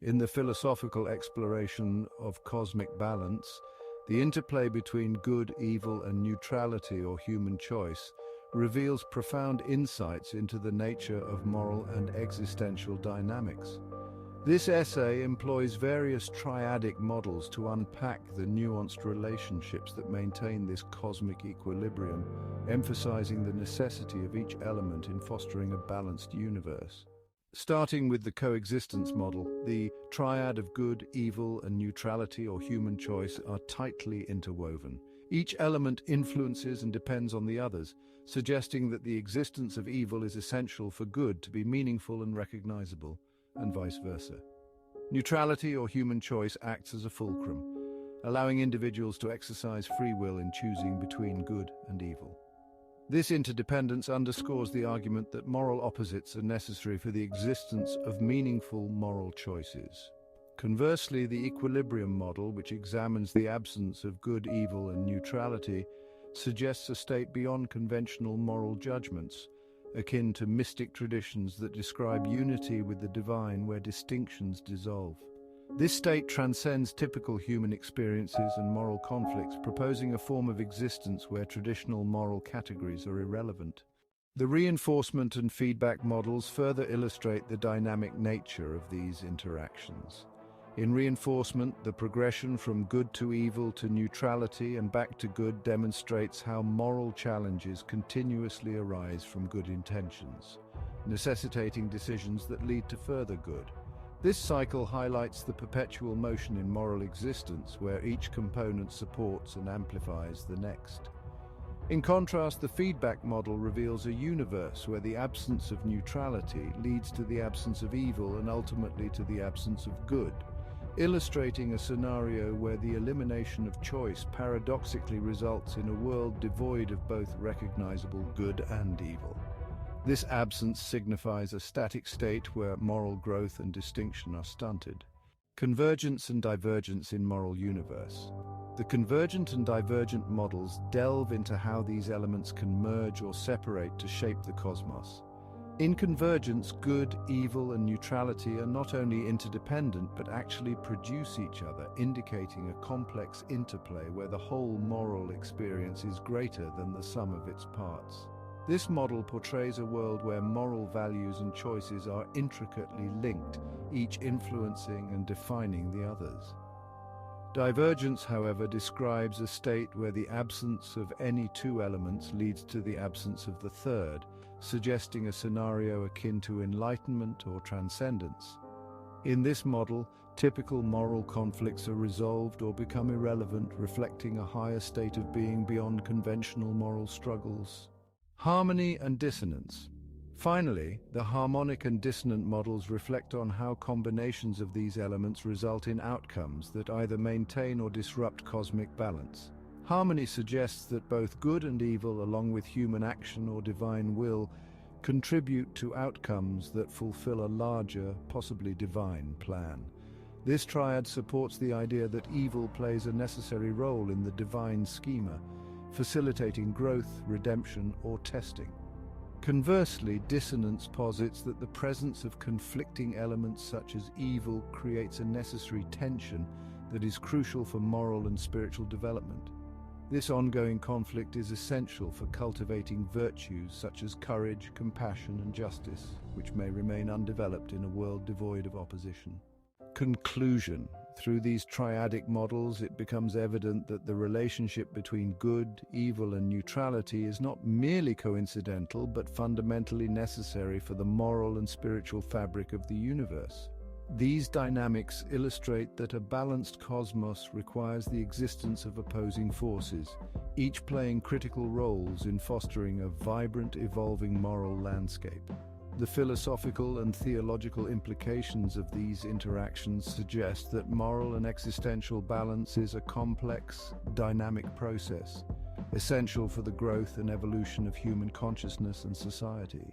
In the philosophical exploration of cosmic balance, the interplay between good, evil, and neutrality or human choice reveals profound insights into the nature of moral and existential dynamics. This essay employs various triadic models to unpack the nuanced relationships that maintain this cosmic equilibrium, emphasizing the necessity of each element in fostering a balanced universe. Starting with the coexistence model, the triad of good, evil, and neutrality or human choice are tightly interwoven. Each element influences and depends on the others, suggesting that the existence of evil is essential for good to be meaningful and recognizable, and vice versa. Neutrality or human choice acts as a fulcrum, allowing individuals to exercise free will in choosing between good and evil. This interdependence underscores the argument that moral opposites are necessary for the existence of meaningful moral choices. Conversely, the equilibrium model, which examines the absence of good, evil, and neutrality, suggests a state beyond conventional moral judgments, akin to mystic traditions that describe unity with the divine where distinctions dissolve. This state transcends typical human experiences and moral conflicts, proposing a form of existence where traditional moral categories are irrelevant. The reinforcement and feedback models further illustrate the dynamic nature of these interactions. In reinforcement, the progression from good to evil to neutrality and back to good demonstrates how moral challenges continuously arise from good intentions, necessitating decisions that lead to further good. This cycle highlights the perpetual motion in moral existence, where each component supports and amplifies the next. In contrast, the feedback model reveals a universe where the absence of neutrality leads to the absence of evil and ultimately to the absence of good, illustrating a scenario where the elimination of choice paradoxically results in a world devoid of both recognizable good and evil. This absence signifies a static state where moral growth and distinction are stunted. Convergence and divergence in moral universe. The convergent and divergent models delve into how these elements can merge or separate to shape the cosmos. In convergence, good, evil, and neutrality are not only interdependent but actually produce each other, indicating a complex interplay where the whole moral experience is greater than the sum of its parts. This model portrays a world where moral values and choices are intricately linked, each influencing and defining the others. Divergence, however, describes a state where the absence of any two elements leads to the absence of the third, suggesting a scenario akin to enlightenment or transcendence. In this model, typical moral conflicts are resolved or become irrelevant, reflecting a higher state of being beyond conventional moral struggles. Harmony and dissonance. Finally, the harmonic and dissonant models reflect on how combinations of these elements result in outcomes that either maintain or disrupt cosmic balance. Harmony suggests that both good and evil, along with human action or divine will, contribute to outcomes that fulfill a larger, possibly divine plan. This triad supports the idea that evil plays a necessary role in the divine schema, facilitating growth, redemption, or testing. Conversely, dissonance posits that the presence of conflicting elements such as evil creates a necessary tension that is crucial for moral and spiritual development. This ongoing conflict is essential for cultivating virtues such as courage, compassion, and justice, which may remain undeveloped in a world devoid of opposition. Conclusion. Through these triadic models, it becomes evident that the relationship between good, evil, and neutrality is not merely coincidental, but fundamentally necessary for the moral and spiritual fabric of the universe. These dynamics illustrate that a balanced cosmos requires the existence of opposing forces, each playing critical roles in fostering a vibrant, evolving moral landscape. The philosophical and theological implications of these interactions suggest that moral and existential balance is a complex, dynamic process, essential for the growth and evolution of human consciousness and society.